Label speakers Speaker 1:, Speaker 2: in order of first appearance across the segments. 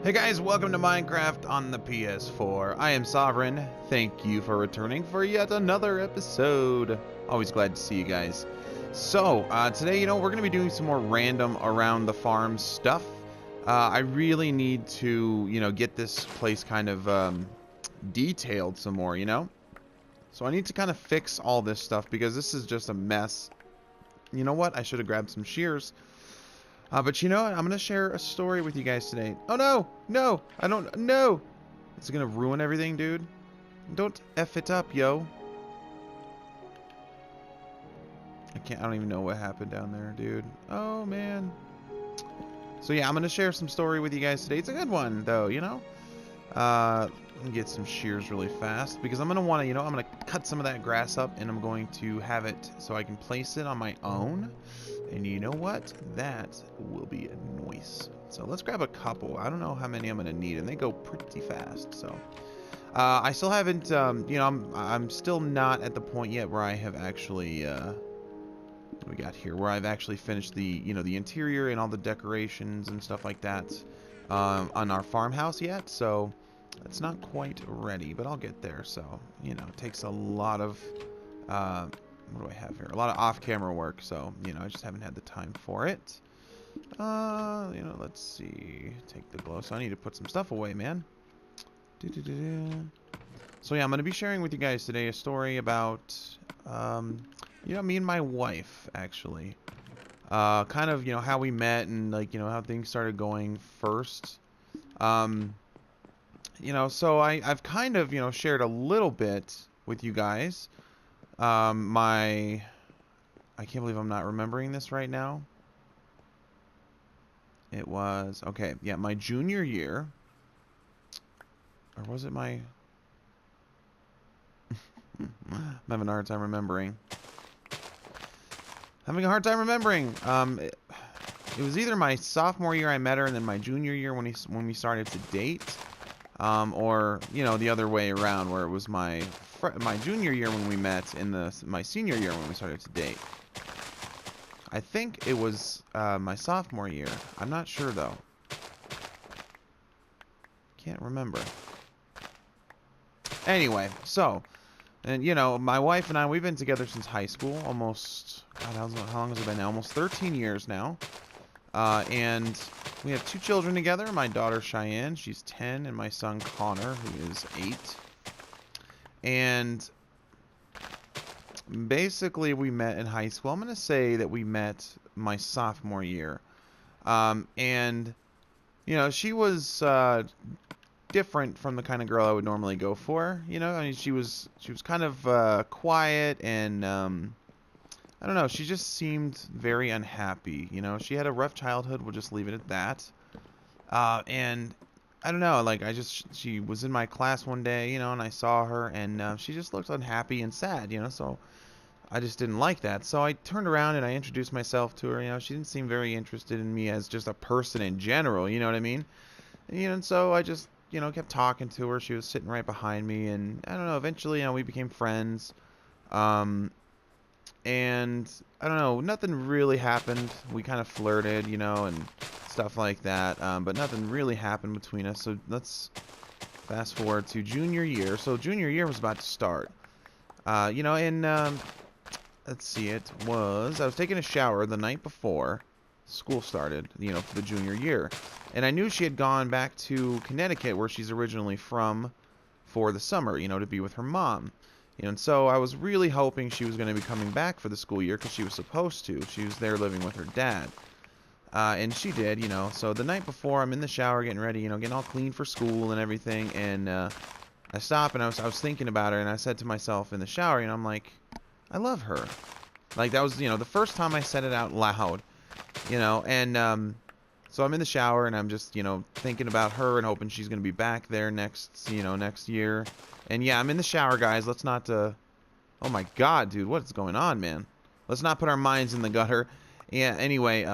Speaker 1: Hey guys, welcome to Minecraft on the PS4. I am Sovereign. Thank you for returning for yet another episode. Always glad to see you guys. So, today, we're going to be doing some more random around the farm stuff. I really need to, get this place kind of detailed some more, So I need to kind of fix all this stuff because this is just a mess. You know what? I should have grabbed some shears. But you know what? I'm going to share a story with you guys today. Oh, no. No. I don't. No. It's going to ruin everything, dude. Don't F it up, yo. I don't even know what happened down there, dude. Oh, man. So, yeah, I'm going to share some story with you guys today. It's a good one, though, Let me get some shears really fast because I'm going to want to, I'm going to cut some of that grass up and I'm going to have it so I can place it on my own. And you know what? That will be a noise. So let's grab a couple. I don't know how many I'm going to need, and they go pretty fast. So I still haven't, I'm still not at the point yet where I have actually, what do we got here? Where I've actually finished the, the interior and all the decorations and stuff like that on our farmhouse yet. So it's not quite ready, but I'll get there. So, it takes a lot of, what do I have here? A lot of off-camera work, so, I just haven't had the time for it. Let's see. Take the glow. So I need to put some stuff away, man. So, yeah, I'm going to be sharing with you guys today a story about, me and my wife, actually. Kind of, how we met and, how things started going first. So I've kind of, shared a little bit with you guys. I can't believe I'm not remembering this right now. It was, okay, yeah, my junior year. Or was it my... I'm having a hard time remembering. It was either my sophomore year I met her and then my junior year when we started to date. Or, the other way around where it was my junior year when we met and my senior year when we started to date. I think it was my sophomore year. I'm not sure though. Can't remember. Anyway, so, and my wife and I, we've been together since high school, almost, God, how long has it been now? Almost 13 years now. And we have 2 children together. My daughter Cheyenne, she's 10, and my son Connor, who is 8. And basically we met in high school. I'm going to say that we met my sophomore year. And she was different from the kind of girl I would normally go for. I mean, she was kind of quiet and I don't know, she just seemed very unhappy. She had a rough childhood, we'll just leave it at that. And I don't know, she was in my class one day, and I saw her, and she just looked unhappy and sad, so I just didn't like that. So I turned around and I introduced myself to her. She didn't seem very interested in me as just a person in general, you know what I mean? And so I just, kept talking to her. She was sitting right behind me, and I don't know, eventually, we became friends. And I don't know, nothing really happened. We kind of flirted, and stuff like that, but nothing really happened between us. So let's fast forward to junior year. So junior year was about to start. Let's see, I was taking a shower the night before school started, for the junior year. And I knew she had gone back to Connecticut, where she's originally from, for the summer, to be with her mom. And so I was really hoping she was going to be coming back for the school year because she was supposed to. She was there living with her dad. And she did, So the night before, I'm in the shower getting ready, getting all clean for school and everything. And I stopped and I was thinking about her, and I said to myself in the shower, I'm like, I love her. Like, that was, the first time I said it out loud, And so I'm in the shower and I'm just, thinking about her and hoping she's going to be back there next year. And yeah, I'm in the shower, guys. Let's not, oh my God, dude, what's going on, man? Let's not put our minds in the gutter. Yeah, anyway,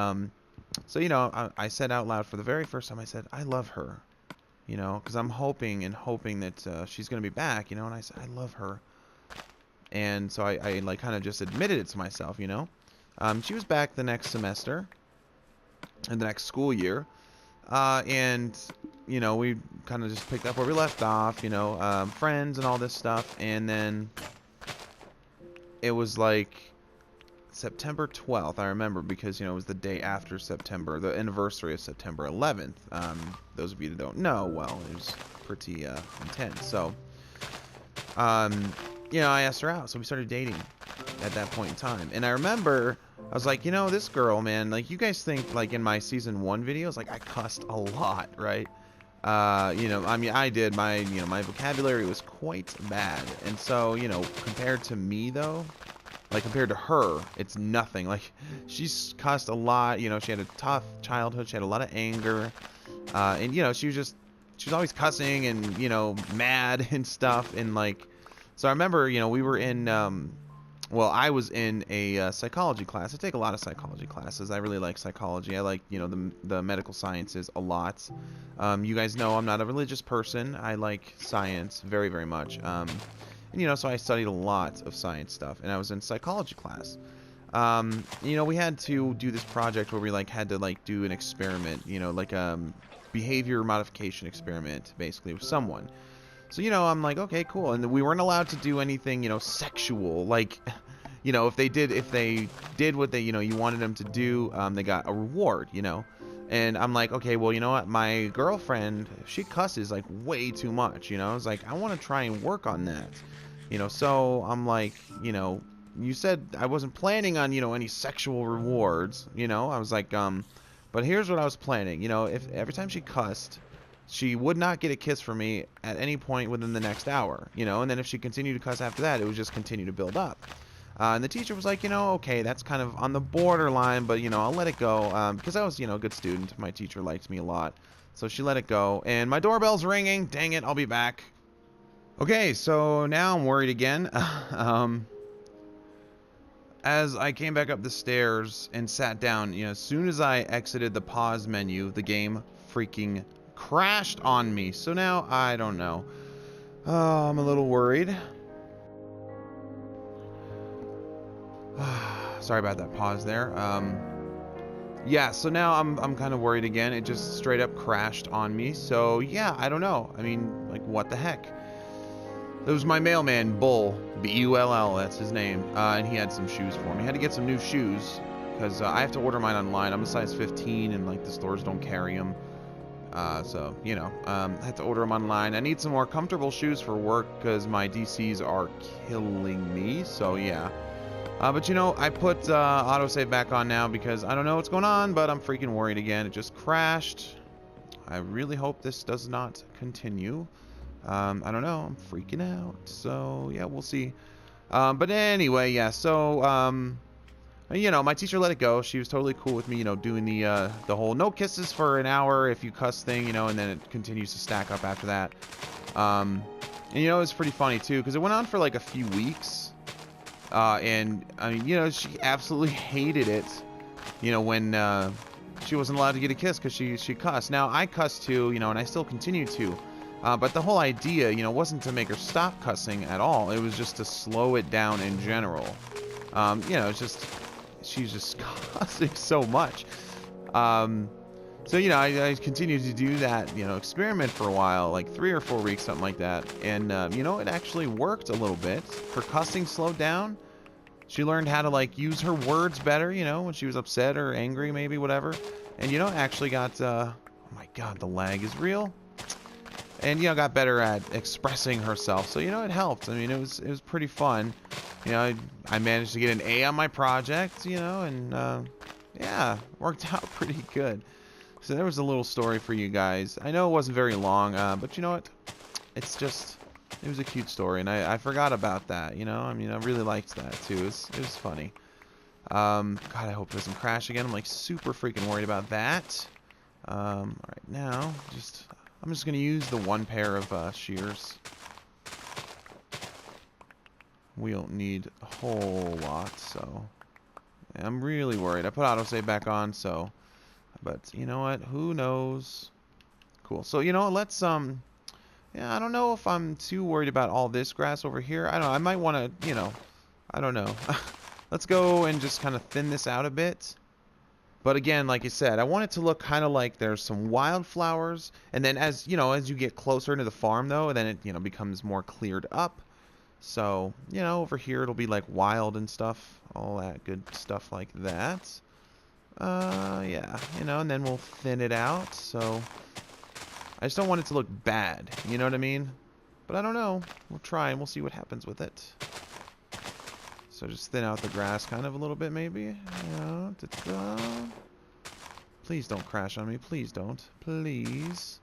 Speaker 1: so, I said out loud for the very first time, I said, I love her, because I'm hoping that she's going to be back, and I said, I love her. And so I like, kind of just admitted it to myself, She was back the next semester, in the next school year, and you know, we kind of just picked up where we left off, you know, friends and all this stuff. And then it was like September 12th, I remember, because, you know, it was the day after September, the anniversary of September 11th. Those of you that don't know, well, it was pretty intense. So, you know, I asked her out, so we started dating at that point in time. And I remember I was like, you know, this girl, man, like, you guys think, like, in my season 1 videos, like, I cussed a lot, right? You know, I mean, I did. My vocabulary was quite bad. And so, you know, compared to me, though, like, compared to her, it's nothing. Like, she's cussed a lot. You know, she had a tough childhood. She had a lot of anger. And, you know, she was always cussing and, you know, mad and stuff. And, like, so I remember, you know, we were in, well, I was in a psychology class. I take a lot of psychology classes. I really like psychology. I like, you know, the medical sciences a lot. You guys know I'm not a religious person. I like science very, very much. And, you know, so I studied a lot of science stuff, and I was in psychology class. You know, we had to do this project where we, like, had to, like, do an experiment, you know, like, behavior modification experiment, basically, with someone. So, you know, I'm like, okay, cool. And we weren't allowed to do anything, you know, sexual. Like, you know, if they did what they, you know, you wanted them to do, they got a reward, you know. And I'm like, okay, well, you know what? My girlfriend, she cusses, like, way too much, you know. I was like, I want to try and work on that, you know. So I'm like, you know, you said I wasn't planning on, you know, any sexual rewards, you know. I was like, but here's what I was planning. You know, if every time she cussed, she would not get a kiss from me at any point within the next hour, you know, and then if she continued to cuss after that, it would just continue to build up. And the teacher was like, you know, okay, that's kind of on the borderline, but, you know, I'll let it go, because I was, you know, a good student. My teacher liked me a lot, so she let it go. And my doorbell's ringing. Dang it, I'll be back. Okay, so now I'm worried again. As I came back up the stairs and sat down, you know, as soon as I exited the pause menu, the game freaking crashed on me. So now I don't know. Oh, I'm a little worried. Sorry about that pause there. Yeah, so now I'm kind of worried again. It just straight up crashed on me. So yeah, I don't know. I mean, like, what the heck? It was my mailman, Bull, B-U-L-L, that's his name, and he had some shoes for me. I had to get some new shoes because I have to order mine online. I'm a size 15, and, like, the stores don't carry them. So, you know, I had to order them online. I need some more comfortable shoes for work because my DCs are killing me. So, yeah. But, you know, I put autosave back on now because I don't know what's going on, but I'm freaking worried again. It just crashed. I really hope this does not continue. I don't know. I'm freaking out. So, yeah, we'll see. But anyway, yeah. So, you know, my teacher let it go. She was totally cool with me, you know, doing the whole no kisses for an hour if you cuss thing, you know, and then it continues to stack up after that. And, you know, it was pretty funny, too, because it went on for, like, a few weeks. And, I mean, you know, she absolutely hated it, you know, when she wasn't allowed to get a kiss because she cussed. Now, I cuss, too, you know, and I still continue to. But the whole idea, you know, wasn't to make her stop cussing at all. It was just to slow it down in general. You know, it's just... she's just cussing so much. So, you know, I continued to do that, you know, experiment for a while, like 3 or 4 weeks, something like that. And, you know, it actually worked a little bit. Her cussing slowed down. She learned how to, like, use her words better, you know, when she was upset or angry, maybe, whatever. And, you know, actually got, oh my God, the lag is real. And, you know, got better at expressing herself. So, you know, it helped. I mean, it was pretty fun. You know, I managed to get an A on my project, you know, and, yeah, worked out pretty good. So there was a little story for you guys. I know it wasn't very long, but you know what? It's just, it was a cute story, and I forgot about that, you know? I mean, I really liked that, too. It was funny. God, I hope it doesn't crash again. I'm, like, super freaking worried about that. All right, now, I'm just going to use the one pair of shears. We don't need a whole lot, so I'm really worried. I put autosave back on, so, but you know what? Who knows? Cool. So, you know, let's, yeah, I don't know if I'm too worried about all this grass over here. I don't know. I might want to, you know, I don't know. Let's go and just kind of thin this out a bit. But again, like I said, I want it to look kind of like there's some wildflowers, and then as you know, as you get closer into the farm, though, then it becomes more cleared up. So over here it'll be like wild and stuff, all that good stuff like that. Yeah, and then we'll thin it out. So I just don't want it to look bad. You know what I mean? But I don't know. We'll try and we'll see what happens with it. So just thin out the grass kind of a little bit, maybe. Please don't crash on me. Please don't. Please.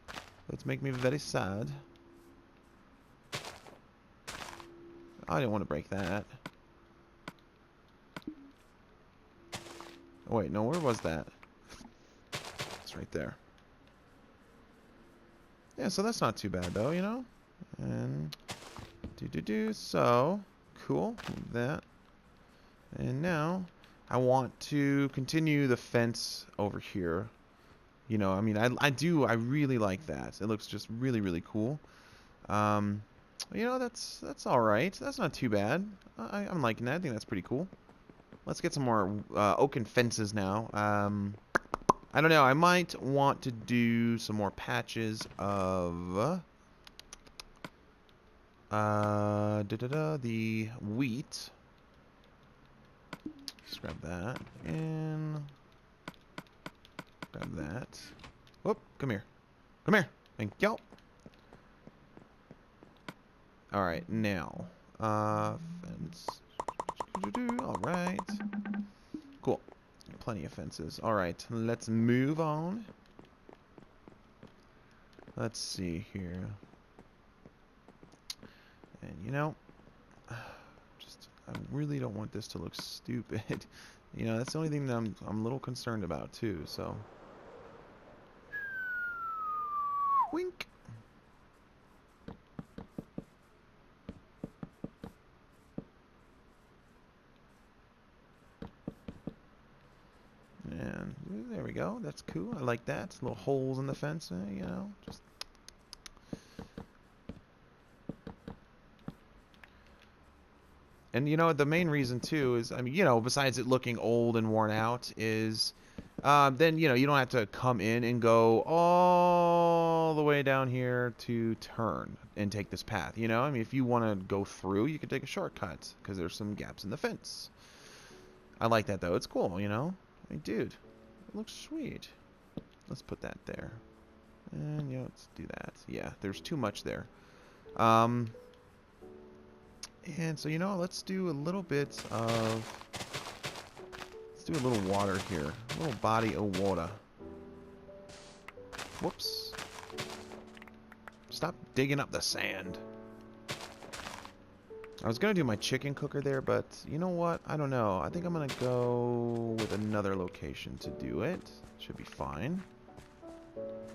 Speaker 1: Let's make me very sad. I didn't want to break that. Oh, wait, no, where was that? It's right there. Yeah, so that's not too bad, though, And so cool. That. And now I want to continue the fence over here. I mean, I really like that. It looks just really, really cool. That's all right. That's not too bad. I'm liking that. I think that's pretty cool. Let's get some more oaken fences now. I don't know. I might want to do some more patches of the wheat. Just grab that and grab that. Whoop! Come here. Come here. Thank you. All right, now fence. All right. Cool. Plenty of fences. All right, let's move on. Let's see here. And I really don't want this to look stupid. That's the only thing that I'm a little concerned about too. So, wink. And there we go. That's cool. I like that. Little holes in the fence. Just. And the main reason too is, I mean, besides it looking old and worn out, is then you don't have to come in and go all the way down here to turn and take this path. I mean, if you want to go through, you can take a shortcut because there's some gaps in the fence. I like that though. It's cool. I mean, dude, it looks sweet. Let's put that there, and let's do that. Yeah, there's too much there. And so, let's do a little bit of... Let's do a little water here. A little body of water. Whoops. Stop digging up the sand. I was going to do my chicken cooker there, but you know what? I don't know. I think I'm going to go with another location to do it. Should be fine.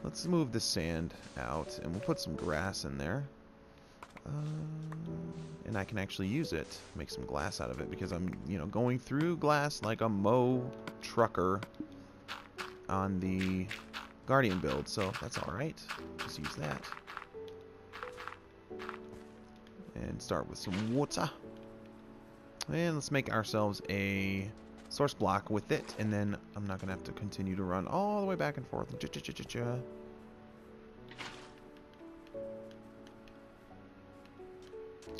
Speaker 1: Let's move the sand out, and we'll put some grass in there. And I can actually use it, make some glass out of it, because I'm, going through glass like a Mo trucker on the Guardian build, so that's alright. Just use that. And start with some water. And let's make ourselves a source block with it, and then I'm not going to have to continue to run all the way back and forth.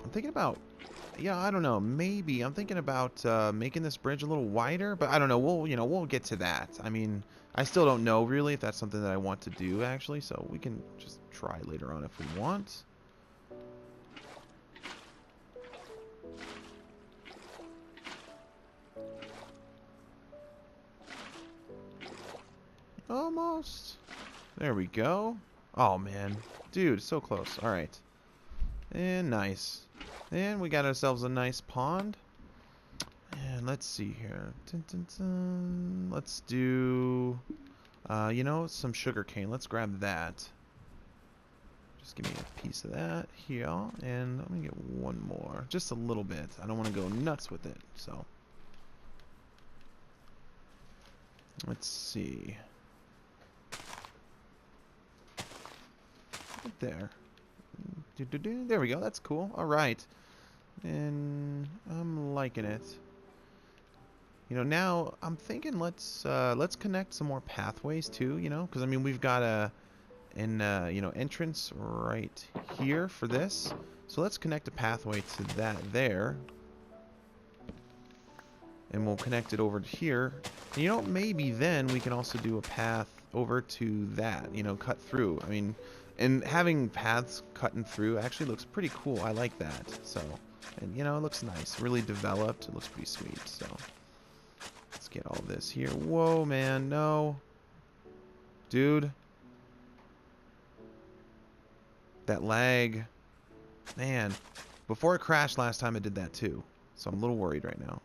Speaker 1: I'm thinking about, I don't know, maybe I'm thinking about making this bridge a little wider, but I don't know. We'll get to that. I mean, I still don't know really if that's something that I want to do actually, so we can just try later on if we want. Almost. There we go. Oh man, dude, so close. All right, and nice. And we got ourselves a nice pond. And let's see here. Dun, dun, dun. Let's do, some sugar cane. Let's grab that. Just give me a piece of that here. And let me get one more. Just a little bit. I don't want to go nuts with it. So, let's see. Right there. There we go. That's cool. All right. And I'm liking it. You know, now I'm thinking let's connect some more pathways too. You know, because I mean we've got you know, entrance right here for this. So let's connect a pathway to that there. And we'll connect it over to here. And you know, maybe then we can also do a path over to that, you know, cut through. I mean, and having paths cutting through actually looks pretty cool. I like that. So, and you know, it looks nice. Really developed. It looks pretty sweet. So, let's get all this here. Whoa, man, no. Dude. That lag. Man. Before it crashed last time, it did that too. So I'm a little worried right now.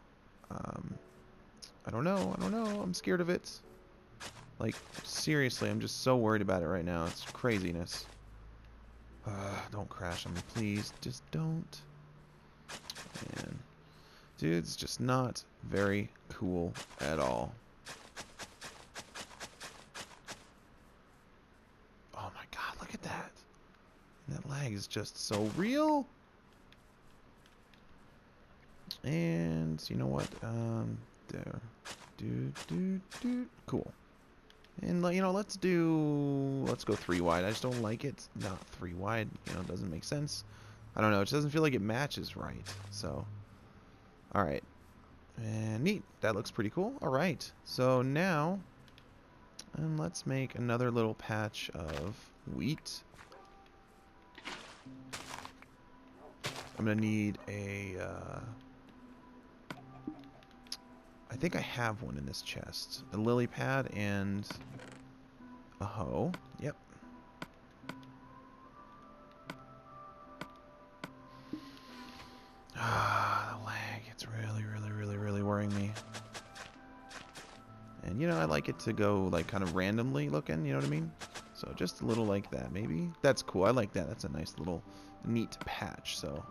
Speaker 1: I don't know. I don't know. I'm scared of it. Like, seriously, I'm just so worried about it right now. It's craziness. Don't crash on me, please. Just don't. Man. Dude, it's just not very cool at all. Oh my god, look at that. That lag is just so real. And you know what? There. Cool. And you know, let's go 3 wide. I just don't like it. Not 3 wide. You know, it doesn't make sense. I don't know. It just doesn't feel like it matches right. So, all right. And neat. That looks pretty cool. All right. So now, and let's make another little patch of wheat. I'm gonna need a. I think I have one in this chest. A lily pad and a hoe. Yep. Ah, the lag. It's really worrying me. And, you know, I like it to go, like, kind of randomly looking, you know what I mean? So just a little like that, maybe. That's cool. I like that. That's a nice little neat patch. So,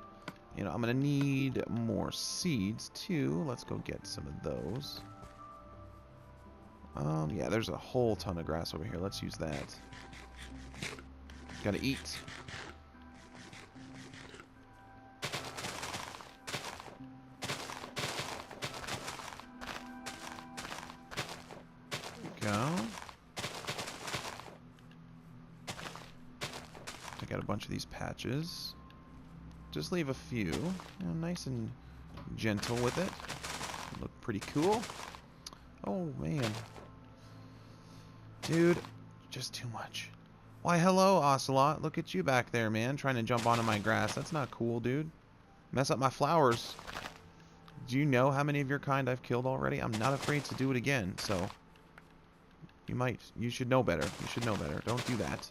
Speaker 1: you know, I'm going to need more seeds, too. Let's go get some of those. Yeah, there's a whole ton of grass over here. Let's use that. Gotta eat. There we go. I got a bunch of these patches. Just leave a few. You know, nice and gentle with it. Look pretty cool. Oh, man. Dude, just too much. Why, hello, Ocelot. Look at you back there, man, trying to jump onto my grass. That's not cool, dude. Mess up my flowers. Do you know how many of your kind I've killed already? I'm not afraid to do it again, so... You should know better. You should know better. Don't do that.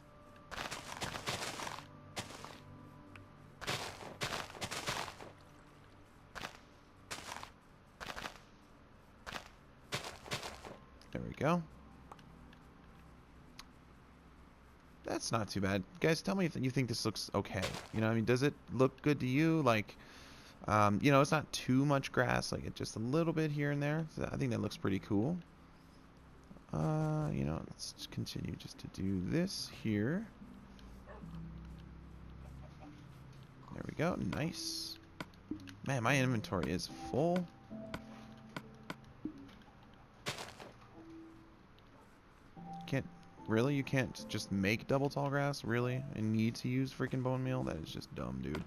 Speaker 1: There we go. That's not too bad. Guys, tell me if you think this looks okay. You know, I mean, does it look good to you? Like, you know, it's not too much grass. Like, it's just a little bit here and there. So I think that looks pretty cool. You know, let's just continue just to do this here. There we go. Nice. Man, my inventory is full. Really? You can't just make double tall grass? Really? And need to use freaking bone meal? That is just dumb, dude.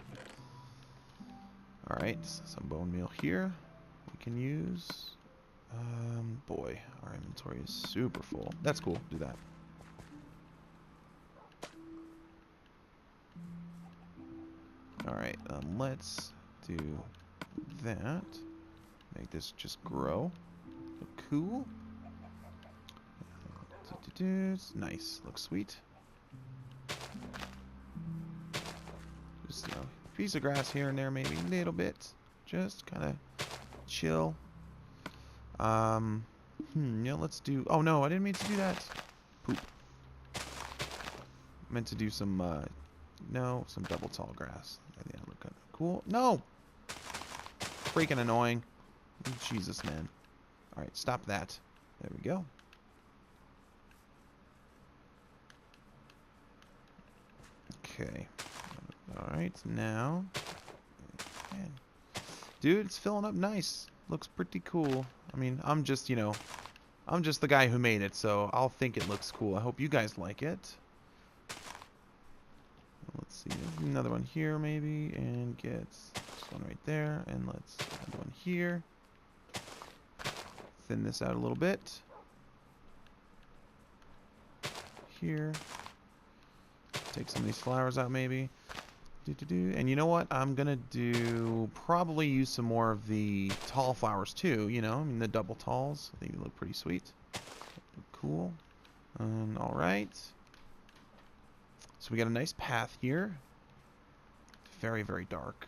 Speaker 1: Alright, some bone meal here. We can use. Boy, our inventory is super full. That's cool. Do that. Alright, let's do that. Make this just grow. Look cool. Nice. Looks sweet. Just, you know, a piece of grass here and there, maybe a little bit. Just kind of chill. Yeah, let's do... Oh, no, I didn't mean to do that. Poop. Meant to do some, no, some double tall grass. I think that look kind of cool. No! Freaking annoying. Jesus, man. Alright, stop that. There we go. Okay. Alright, now... Man. Dude, it's filling up nice. Looks pretty cool. I mean, I'm just, you know, I'm just the guy who made it, so I'll think it looks cool. I hope you guys like it. Let's see, another one here maybe, and get this one right there, and let's add one here. Thin this out a little bit. Here. Take some of these flowers out maybe. And you know what? I'm gonna do probably use some more of the tall flowers too, you know, I mean the double talls. I think they look pretty sweet. Cool. Alright. So we got a nice path here. Very, very dark.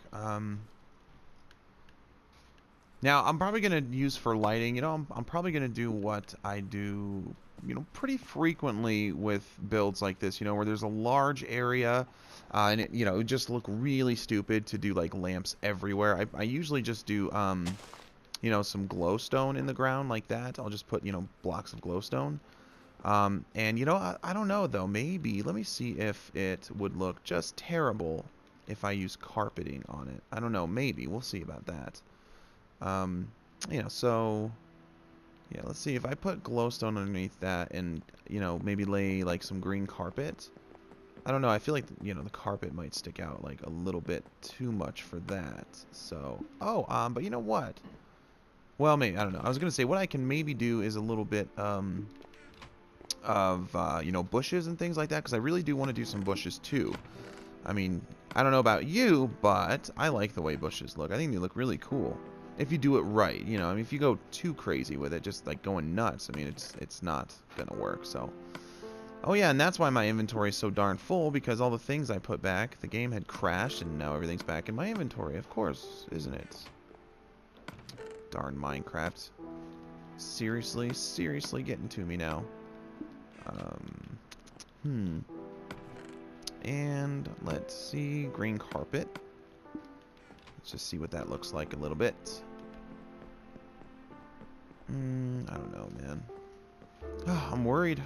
Speaker 1: Now, I'm probably going to use for lighting, you know, I'm probably going to do what I do, you know, pretty frequently with builds like this, you know, where there's a large area, and it, you know, it just look really stupid to do, like, lamps everywhere. I usually just do, you know, some glowstone in the ground like that. I'll just put, you know, blocks of glowstone. And, you know, I don't know, though. Maybe, let me see if it would look just terrible if I use carpeting on it. I don't know, maybe. We'll see about that. You know, so yeah, let's see if I put glowstone underneath that and, you know, maybe lay like some green carpet. I don't know, I feel like, you know, the carpet might stick out like a little bit too much for that. So, but you know what? Well, maybe, I don't know. I was going to say what I can maybe do is a little bit, you know, bushes and things like that, because I really do want to do some bushes too. I mean, I don't know about you, but I like the way bushes look. I think they look really cool. If you do it right, you know, I mean, if you go too crazy with it, just like going nuts, I mean, it's not gonna work. So, oh yeah, and that's why my inventory is so darn full, because all the things I put back, the game had crashed, and now everything's back in my inventory. Of course, isn't it? Darn Minecraft. Seriously getting to me now. And let's see, green carpet. Let's just see what that looks like a little bit. I don't know, man. Oh, I'm worried,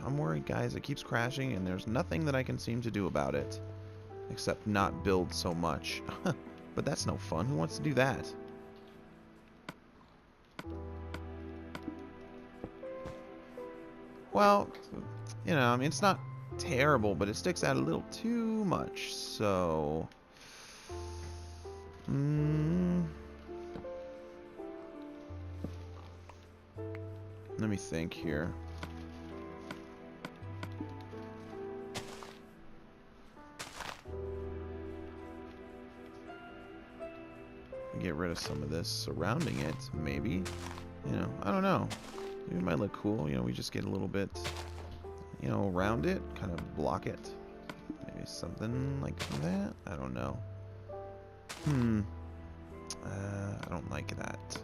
Speaker 1: guys. It keeps crashing, and there's nothing that I can seem to do about it. Except not build so much. But that's no fun. Who wants to do that? Well, you know, I mean, it's not terrible, but it sticks out a little too much, so... Let me think here. Get rid of some of this surrounding it, maybe. You know, I don't know. It might look cool. You know, we just get a little bit, you know, around it, kind of block it. Maybe something like that. I don't know. I don't like that.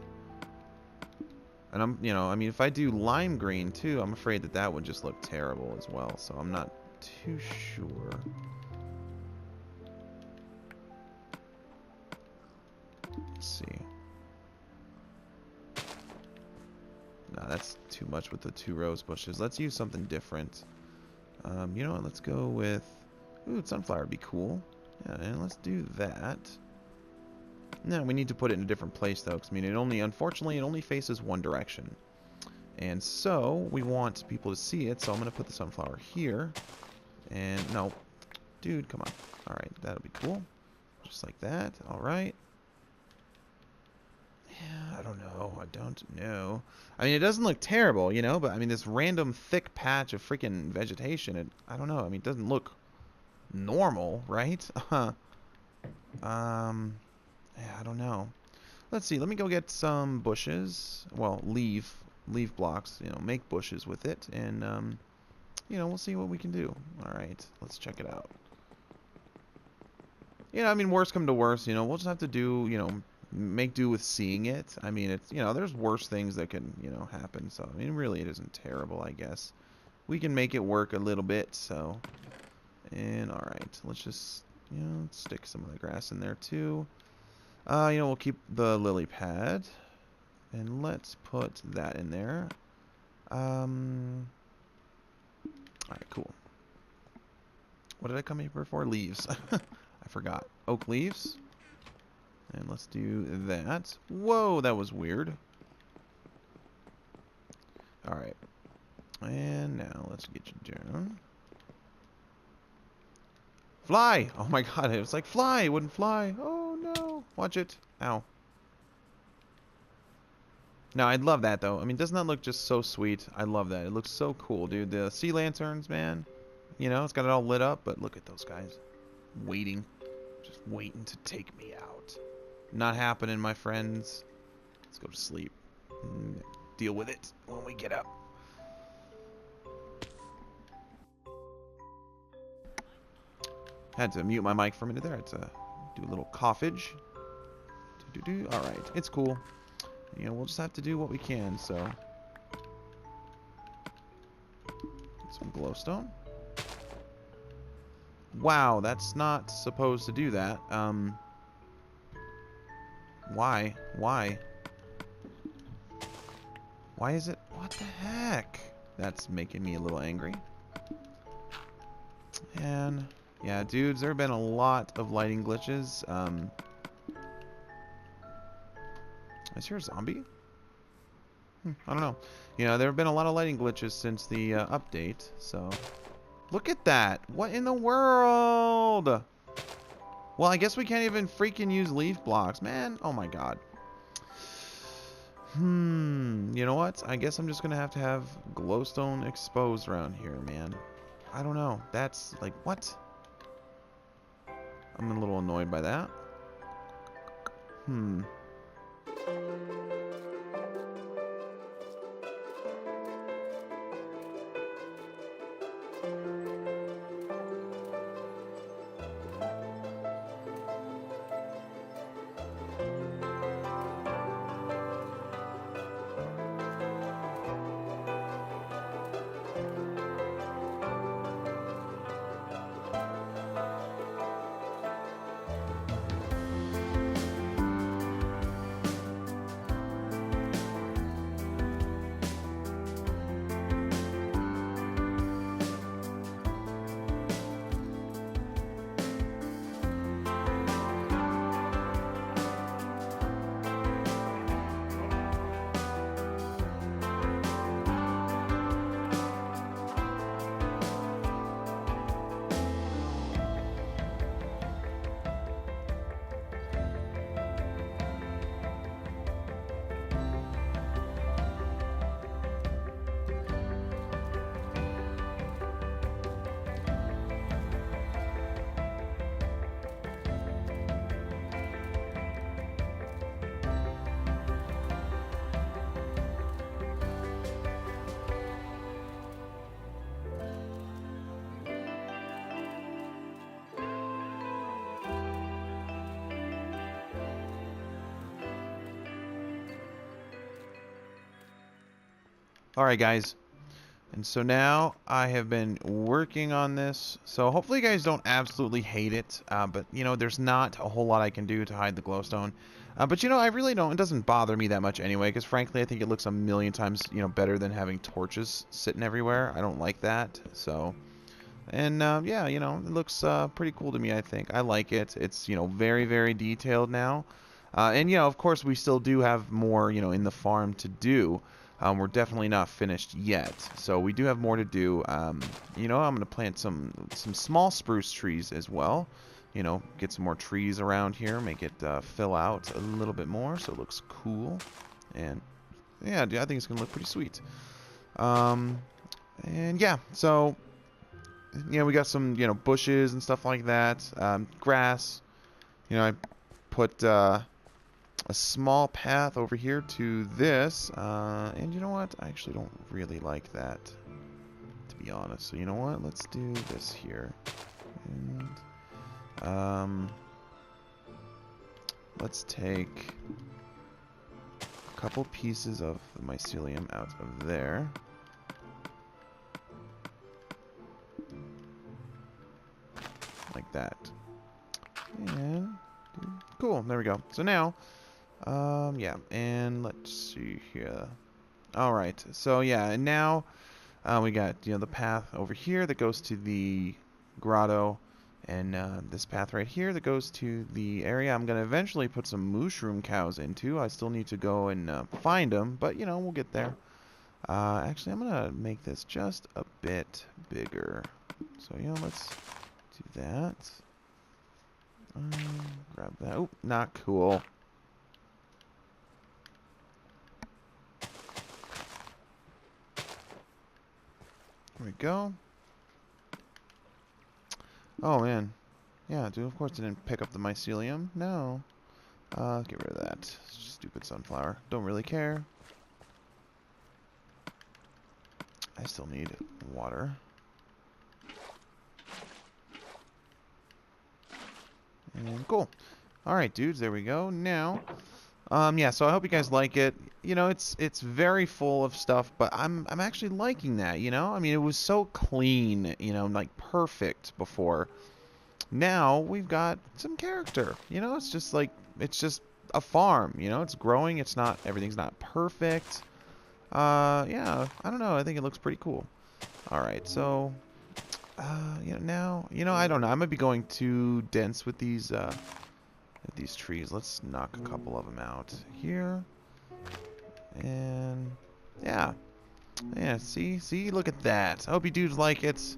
Speaker 1: And I'm, you know, I mean, if I do lime green too, I'm afraid that that would just look terrible as well. So I'm not too sure. Let's see. Nah, that's too much with the 2 rose bushes. Let's use something different. You know what? Let's go with... Ooh, sunflower would be cool. Yeah, and let's do that. No, we need to put it in a different place, though, because, I mean, it only... Unfortunately, it only faces one direction. And so, we want people to see it, so I'm going to put the sunflower here. And, no. Dude, come on. Alright, that'll be cool. Just like that. Alright. Yeah, I don't know. I mean, it doesn't look terrible, you know, but I mean, this random thick patch of freaking vegetation, I don't know. I mean, it doesn't look normal, right? Yeah, I don't know. Let's see. Let me go get some bushes. Well, leaf blocks, you know, make bushes with it, and you know, we'll see what we can do. All right, let's check it out. You know, I mean, worst come to worst, you know, we'll just have to do, you know, make do with seeing it. I mean, it's, you know, there's worse things that can, you know, happen. So, I mean, really, it isn't terrible, I guess. We can make it work a little bit, so. And, alright, let's just, you know, stick some of the grass in there, too. You know, we'll keep the lily pad. And let's put that in there. Alright, cool. What did I come here for? Leaves. I forgot. Oak leaves. And let's do that. Whoa, that was weird. Alright. And now let's get you down. Fly! Oh my god, it was like fly! It wouldn't fly. Oh no. Watch it. Ow. Now, I'd love that though. I mean, doesn't that look just so sweet? I love that. It looks so cool, dude. The sea lanterns, man. You know, it's got it all lit up, but look at those guys. Waiting. Just waiting to take me out. Not happening, my friends. Let's go to sleep. Deal with it when we get up. Had to mute my mic for a minute there. Had to do a little coughage. Alright, it's cool. You know, we'll just have to do what we can, so. Get some glowstone. Wow, that's not supposed to do that. Why? Why? Why is it? What the heck? That's making me a little angry. And yeah, dudes, there have been a lot of lighting glitches. Is here a zombie? I don't know. Yeah, there have been a lot of lighting glitches since the update, so. Look at that! What in the world? Well, I guess we can't even freaking use leaf blocks, man. Oh my god. You know what? I guess I'm just gonna have to have glowstone exposed around here, man. I don't know. That's like, what? I'm a little annoyed by that. Alright guys, and so now I have been working on this, so hopefully you guys don't absolutely hate it, but you know, there's not a whole lot I can do to hide the glowstone, but you know, I really don't, it doesn't bother me that much anyway, because frankly I think it looks a million times, you know, better than having torches sitting everywhere. I don't like that, so, and yeah, you know, it looks pretty cool to me, I think. I like it. It's, you know, very, very detailed now, and you know, of course we still do have more, you know, in the farm to do. We're definitely not finished yet, so we do have more to do. You know, I'm going to plant some small spruce trees as well. You know, get some more trees around here, make it fill out a little bit more so it looks cool. And yeah, I think it's going to look pretty sweet. And yeah, so, you know, we got some, you know, bushes and stuff like that. Grass. You know, I put a small path over here to this, and you know what? I actually don't really like that, to be honest. So you know what? Let's do this here, and let's take a couple pieces of the mycelium out of there. Like that. And cool, there we go. So now yeah, and let's see here. Alright, so yeah, and now we got, you know, the path over here that goes to the grotto, and this path right here that goes to the area I'm going to eventually put some mushroom cows into. I still need to go and find them, but, you know, we'll get there. Actually, I'm gonna make this just a bit bigger. So, let's do that. Grab that. Oh, not cool. There we go. Oh, man. Yeah, dude, of course I didn't pick up the mycelium. No. Get rid of that. Stupid sunflower. Don't really care. I still need water. And cool. Alright, dudes, there we go. Now, yeah, so I hope you guys like it. It's very full of stuff, but I'm actually liking that, I mean, it was so clean, like perfect before. Now we've got some character. It's just like it's just a farm, it's growing, everything's not perfect. Yeah, I don't know. I think it looks pretty cool. All right, so now, I don't know. I might be going too dense with these trees. Let's knock a couple of them out here. And yeah. Yeah, see, look at that. I hope you dudes like it.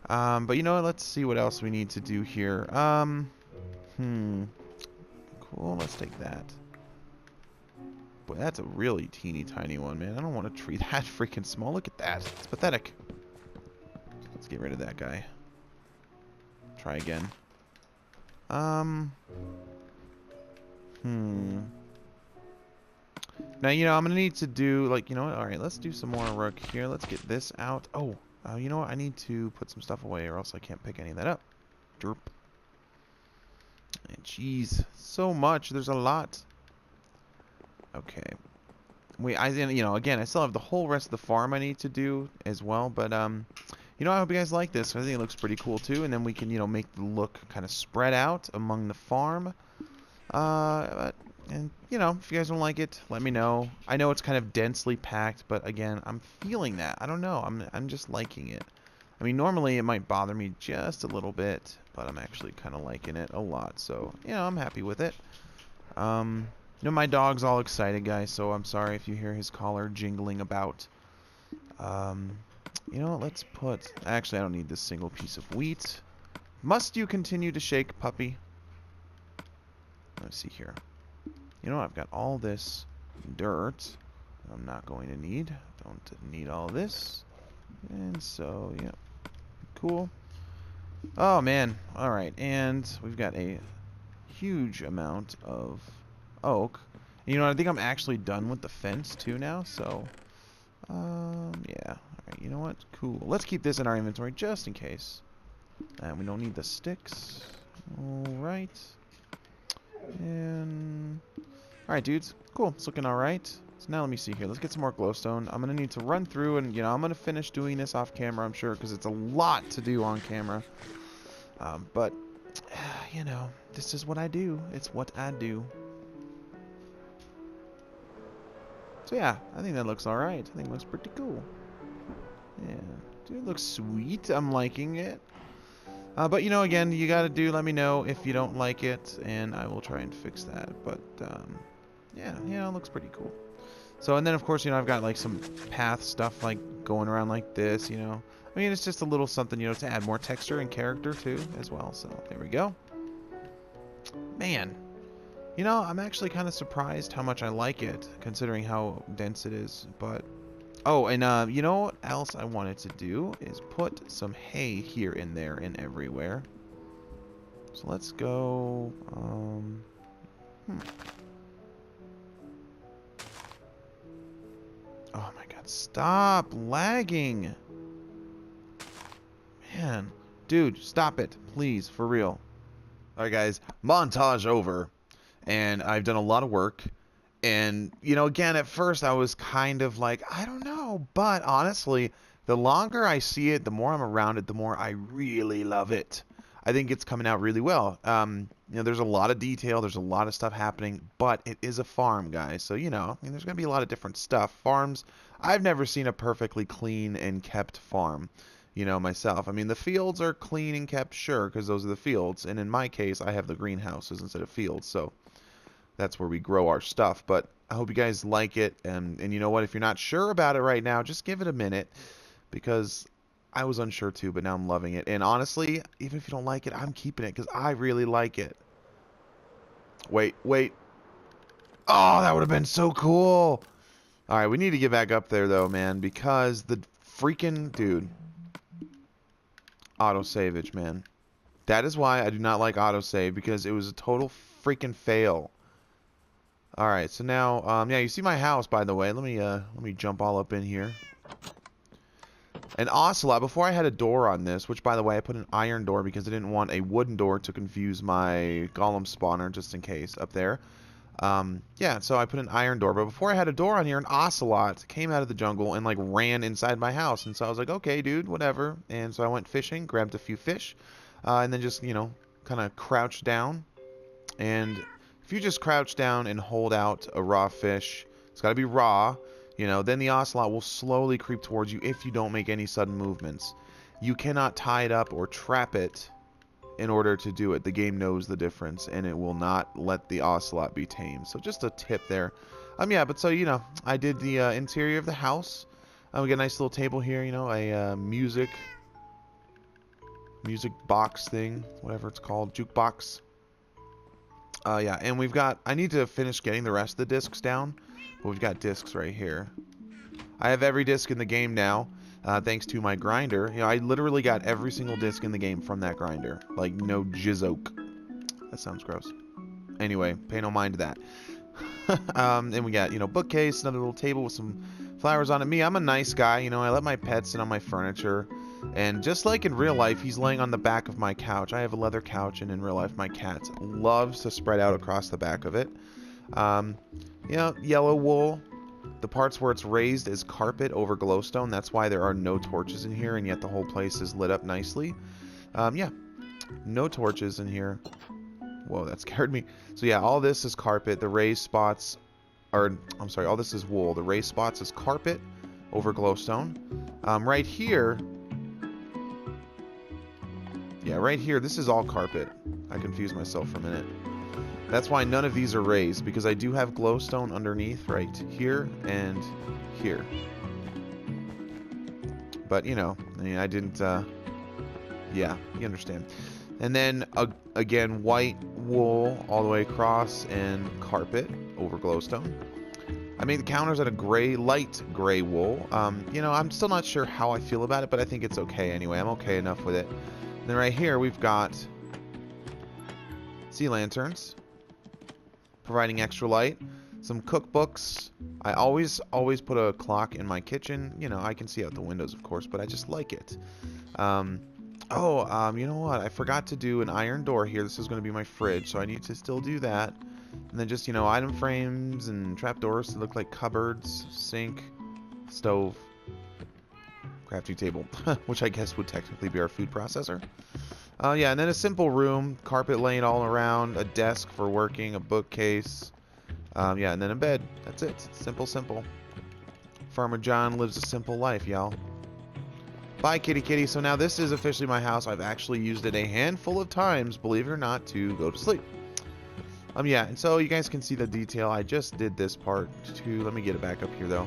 Speaker 1: But you know what? Let's see what else we need to do here. Cool, let's take that. Boy, that's a really teeny tiny one, man. I don't want a tree that freaking small. Look at that. It's pathetic. Let's get rid of that guy. Try again. Now, I'm gonna need to do, like, alright, let's do some more work here. Let's get this out. Oh, you know what? I need to put some stuff away or else I can't pick any of that up. Derp. And jeez, so much. There's a lot. Okay. Wait, again, I still have the whole rest of the farm I need to do as well, but, I hope you guys like this. I think it looks pretty cool, too, and then we can, make the look kind of spread out among the farm. And, if you guys don't like it, let me know. I know it's kind of densely packed, but, again, I'm feeling that. I don't know. I'm just liking it. I mean, normally it might bother me just a little bit, but I'm actually kind of liking it a lot, so, I'm happy with it. My dog's all excited, guys, so I'm sorry if you hear his collar jingling about. Let's put... Actually, I don't need this single piece of wheat. Must you continue to shake, puppy? Let's see here. I've got all this dirt I'm not going to need. Don't need all this. And so, yeah. Cool. Oh, man. Alright, and we've got a huge amount of oak. I think I'm actually done with the fence too now, so yeah. Alright, you know what? Cool. Let's keep this in our inventory just in case. And we don't need the sticks. Alright. And alright, dudes. Cool. It's looking alright. So now let me see here. Let's get some more glowstone. I'm gonna need to run through and I'm gonna finish doing this off camera, I'm sure, because it's a lot to do on camera. But this is what I do. It's what I do. So yeah, I think that looks alright. I think it looks pretty cool. Yeah. Dude, it looks sweet. I'm liking it. But again, you gotta let me know if you don't like it, and I will try and fix that. But, yeah, it looks pretty cool. So, and then of course, I've got like some path stuff like going around like this, I mean, it's just a little something, to add more texture and character too, as well. So, there we go. Man. I'm actually kind of surprised how much I like it, considering how dense it is, but... Oh, and you know what else I wanted to do is put some hay here and there and everywhere. So let's go, Oh my god, stop lagging! Man. Dude, stop it, please, for real. Alright guys, montage over. And I've done a lot of work. And, again, at first I was kind of like, I don't know. But honestly, the longer I see it, the more I'm around it, the more I really love it. I think it's coming out really well. There's a lot of detail. There's a lot of stuff happening. But it is a farm, guys. So, I mean, there's going to be a lot of different stuff. Farms, I've never seen a perfectly clean and kept farm, myself. I mean, the fields are clean and kept, sure, because those are the fields. And in my case, I have the greenhouses instead of fields. So... that's where we grow our stuff. But I hope you guys like it. And you know what? If you're not sure about it right now, just give it a minute. Because I was unsure too, but now I'm loving it. And honestly, even if you don't like it, I'm keeping it because I really like it. Wait, wait. Oh, that would have been so cool. All right, we need to get back up there though, man, because the freaking dude, autosavage, man. That is why I do not like autosave, because it was a total freaking fail. All right, so now, yeah, you see my house, by the way. Let me jump all up in here. An ocelot. Before I had a door on this, which, by the way, I put an iron door because I didn't want a wooden door to confuse my golem spawner, just in case, up there. Yeah, so I put an iron door. But before I had a door on here, an ocelot came out of the jungle and, like, ran inside my house. And so I was like, okay, dude, whatever. And so I went fishing, grabbed a few fish, and then just, you know, kind of crouched down. And if you just crouch down and hold out a raw fish, it's got to be raw. You know, then the ocelot will slowly creep towards you if you don't make any sudden movements. You cannot tie it up or trap it in order to do it. The game knows the difference, and it will not let the ocelot be tamed. So just a tip there. Yeah, but so, you know, I did the interior of the house. We got a nice little table here, you know, a music box thing, whatever it's called, jukebox. Yeah, and we've got, I need to finish getting the rest of the discs down. But we've got discs right here. I have every disc in the game now, thanks to my grinder. You know, I literally got every single disc in the game from that grinder. Like, no jizoke. That sounds gross. Anyway, pay no mind to that. And we got, you know, bookcase, another little table with some flowers on it. Me, I'm a nice guy, you know, I let my pets sit on my furniture. And just like in real life, he's laying on the back of my couch. I have a leather couch, and in real life, my cat loves to spread out across the back of it. You know, yellow wool. The parts where it's raised is carpet over glowstone. That's why there are no torches in here, and yet the whole place is lit up nicely. Yeah, no torches in here. Whoa, that scared me. So yeah, all this is carpet. The raised spots are, I'm sorry, all this is wool. The raised spots is carpet over glowstone. Right here, yeah, right here, this is all carpet. I confused myself for a minute. That's why none of these are raised, because I do have glowstone underneath right here and here. But, you know, I mean, I didn't, yeah, you understand. And then, again, white wool all the way across and carpet over glowstone. I made the counters out of gray, light gray wool. You know, I'm still not sure how I feel about it, but I think it's okay anyway. I'm okay enough with it. And then right here, we've got sea lanterns, providing extra light. Some cookbooks. I always put a clock in my kitchen. You know, I can see out the windows, of course, but I just like it. You know what? I forgot to do an iron door here. This is going to be my fridge, so I need to still do that. And then just, you know, item frames and trapdoors to look like cupboards, sink, stove, crafting table, which I guess would technically be our food processor. Yeah, and then a simple room, carpet laying all around, a desk for working, a bookcase. Yeah, and then a bed. That's it. Simple, simple. Farmer John lives a simple life, y'all. Bye, kitty kitty. So now this is officially my house. I've actually used it a handful of times, believe it or not, to go to sleep. Yeah, and so you guys can see the detail. I just did this part too. Let me get it back up here, though.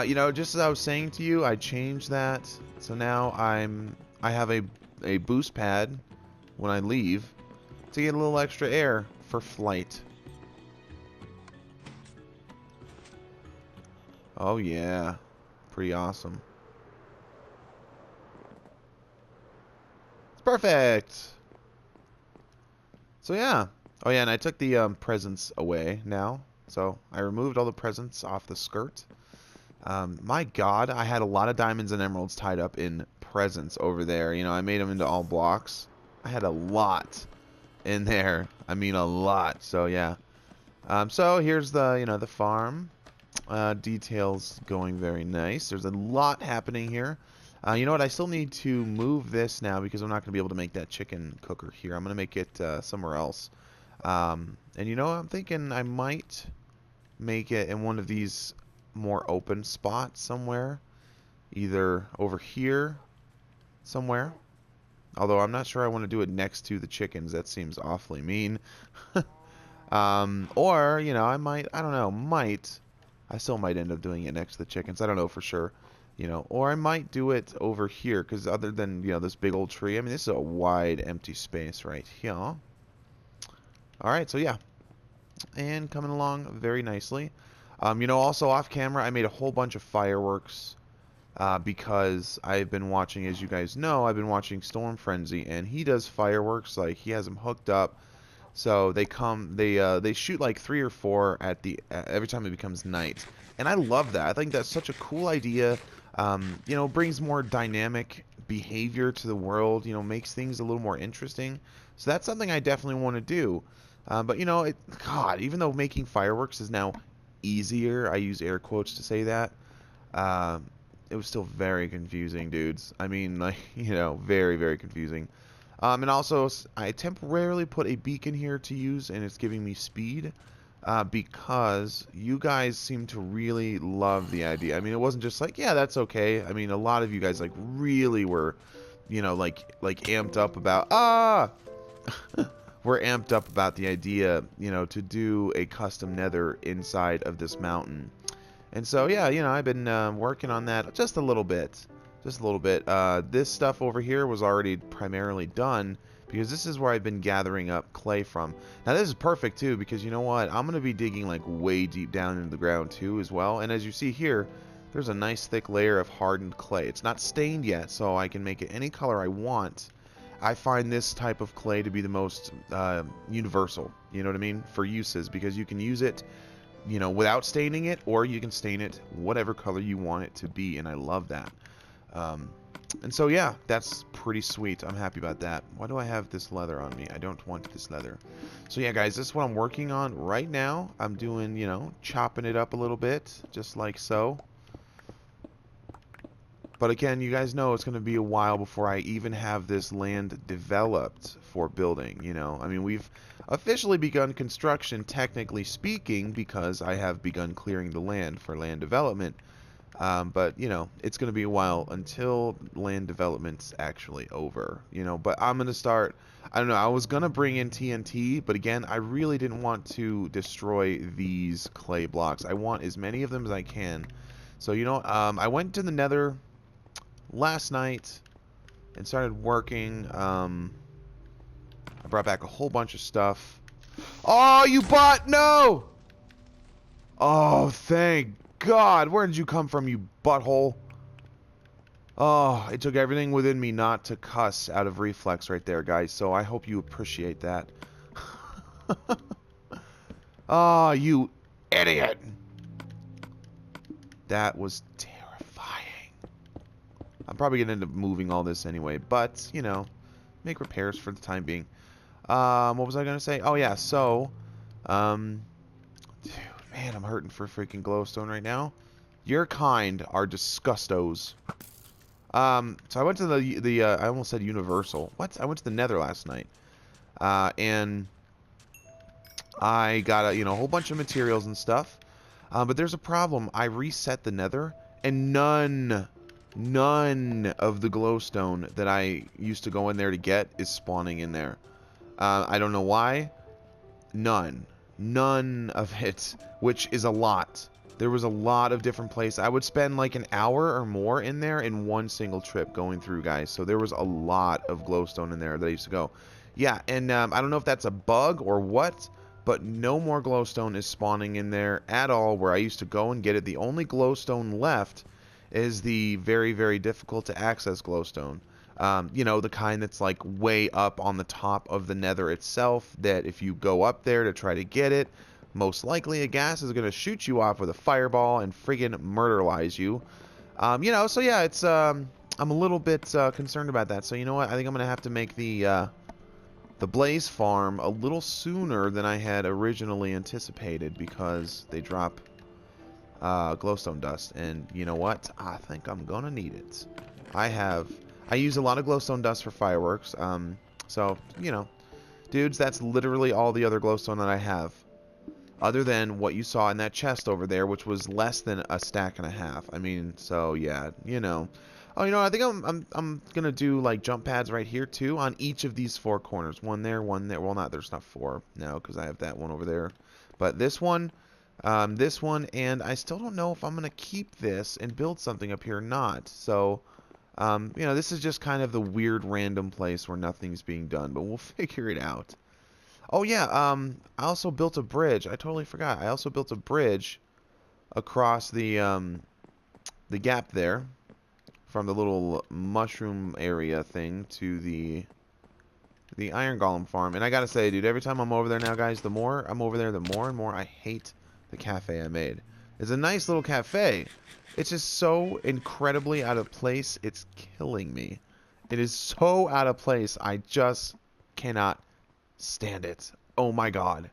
Speaker 1: You know, just as I was saying to you, I changed that. So now I have a boost pad when I leave to get a little extra air for flight. Oh yeah, pretty awesome. It's perfect. So yeah. Oh yeah, and I took the presents away now. So I removed all the presents off the skirt. My God, I had a lot of diamonds and emeralds tied up in presents over there. You know, I made them into all blocks. I had a lot in there. I mean, a lot. So yeah. So here's the, you know, the farm. Details going very nice. There's a lot happening here. You know what? I still need to move this now because I'm not going to be able to make that chicken cooker here. I'm going to make it somewhere else. And you know, I'm thinking I might make it in one of these more open spots somewhere. Either over here somewhere. Although I'm not sure I want to do it next to the chickens. That seems awfully mean. Or, you know, I don't know, I still might end up doing it next to the chickens. I don't know for sure. You know, or I might do it over here, because other than, you know, this big old tree, I mean, this is a wide empty space right here. Alright, so yeah. And coming along very nicely. You know, also off camera, I made a whole bunch of fireworks, because I've been watching, as you guys know, I've been watching Storm Frenzy, and he does fireworks, like, he has them hooked up. So they shoot like 3 or 4 at every time it becomes night, and I love that. I think that's such a cool idea. You know, brings more dynamic behavior to the world. You know, makes things a little more interesting. So that's something I definitely want to do. But you know, God, even though making fireworks is now easier, I use air quotes to say that. It was still very confusing, dudes. I mean, like, you know, very, very confusing. And also, I temporarily put a beacon here to use, and it's giving me speed, because you guys seem to really love the idea. I mean, it wasn't just like, yeah, that's okay. I mean, a lot of you guys, like, really were, you know, like amped up about, we're amped up about the idea, you know, to do a custom nether inside of this mountain. And so, yeah, you know, I've been working on that just a little bit. Just a little bit. This stuff over here was already primarily done, because this is where I've been gathering up clay from. Now, this is perfect, too, because you know what? I'm going to be digging, like, way deep down into the ground, too, as well. And as you see here, there's a nice thick layer of hardened clay. It's not stained yet, so I can make it any color I want. I find this type of clay to be the most universal, you know what I mean, for uses, because you can use it, you know, without staining it, or you can stain it whatever color you want it to be, and I love that. And so, yeah, that's pretty sweet. I'm happy about that. Why do I have this leather on me? I don't want this leather. So, yeah, guys, this is what I'm working on right now. I'm doing, you know, chopping it up a little bit, just like so. But again, you guys know it's going to be a while before I even have this land developed for building, you know. I mean, we've officially begun construction, technically speaking, because I have begun clearing the land for land development. But, you know, it's going to be a while until land development's actually over, you know. But I'm going to start, I don't know, I was going to bring in TNT, but again, I really didn't want to destroy these clay blocks. I want as many of them as I can. So, you know, I went to the nether last night and started working. I brought back a whole bunch of stuff. Oh, you bot! No! Oh, thank God, where did you come from, you butthole? Oh, it took everything within me not to cuss out of reflex right there, guys, so I hope you appreciate that. Oh, you idiot. That was terrifying. I'm probably going to end up moving all this anyway, but, you know, make repairs for the time being. What was I going to say? Oh, yeah, so, dude, man, I'm hurting for freaking glowstone right now. Your kind are disgustos. So I went to I almost said Universal. What? I went to the Nether last night. And I got a, you know, a whole bunch of materials and stuff. But there's a problem. I reset the Nether, and none of the glowstone that I used to go in there to get is spawning in there. I don't know why. None of it, which is a lot. There was a lot of different places. I would spend like an hour or more in there in one single trip going through, guys. So there was a lot of glowstone in there that I used to go. Yeah, and I don't know if that's a bug or what, but no more glowstone is spawning in there at all where I used to go and get it. The only glowstone left is the very, very difficult to access glowstone. You know, the kind that's like way up on the top of the nether itself, that if you go up there to try to get it, most likely a gas is going to shoot you off with a fireball and friggin' murderize you. You know, so yeah, it's, I'm a little bit concerned about that. So you know what, I think I'm going to have to make the blaze farm a little sooner than I had originally anticipated, because they drop glowstone dust, and you know what, I think I'm gonna need it. I use a lot of glowstone dust for fireworks, so you know, dudes, that's literally all the other glowstone that I have, other than what you saw in that chest over there, which was less than a stack and a half. I mean, so yeah, you know, Oh, you know, I think I'm gonna do like jump pads right here too on each of these 4 corners. One there, one there. Well, there's not 4 now because I have that one over there. But this one, and I still don't know if I'm gonna keep this and build something up here or not. So, you know, this is just kind of the weird random place where nothing's being done, but we'll figure it out. Oh yeah, I also built a bridge. I totally forgot. I also built a bridge across the gap there, from the little mushroom area thing to the iron golem farm. And I gotta say, dude, every time I'm over there now, guys, the more I'm over there, the more and more I hate the cafe I made. It's a nice little cafe. It's just so incredibly out of place. It's killing me. It is so out of place. I just cannot stand it. Oh my god.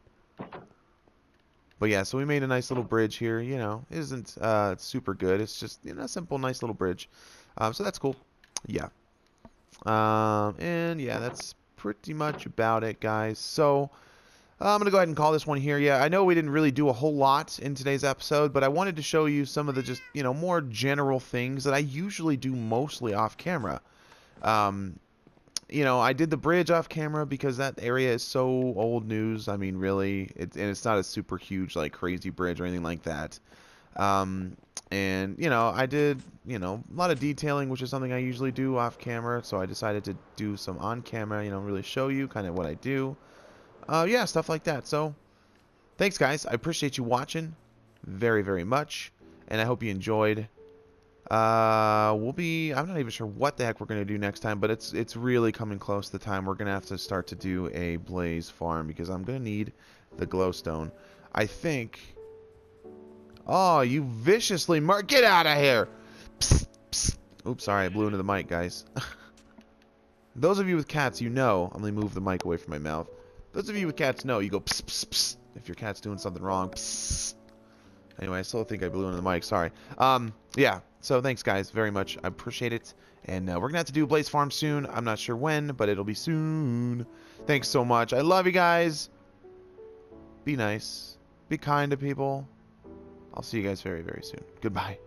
Speaker 1: But yeah, so we made a nice little bridge here. You know, it isn't super good. It's just, you know, a simple, nice little bridge. So that's cool. Yeah. And yeah, that's pretty much about it, guys. So I'm going to go ahead and call this one here. Yeah, I know we didn't really do a whole lot in today's episode, but I wanted to show you some of the just, you know, more general things that I usually do mostly off camera. You know, I did the bridge off camera because that area is so old news. I mean, really, and it's not a super huge, like, crazy bridge or anything like that. And, you know, I did, you know, a lot of detailing, which is something I usually do off camera. So I decided to do some on camera, you know, really show you kind of what I do. Yeah, stuff like that. So thanks, guys. I appreciate you watching very, very much. And I hope you enjoyed. I'm not even sure what the heck we're going to do next time, but it's really coming close to the time. We're going to have to start to do a blaze farm because I'm going to need the glowstone. I think... Oh, you viciously get out of here! Psst, psst. Oops, sorry, I blew into the mic, guys. Those of you with cats, you know... I'm going to move the mic away from my mouth. Those of you with cats know you go psst, psst, psst if your cat's doing something wrong. Psst. Anyway, I still think I blew into the mic. Sorry. Yeah. So thanks, guys, very much. I appreciate it. And we're going to have to do a blaze farm soon. I'm not sure when, but it'll be soon. Thanks so much. I love you guys. Be nice. Be kind to people. I'll see you guys very, very soon. Goodbye.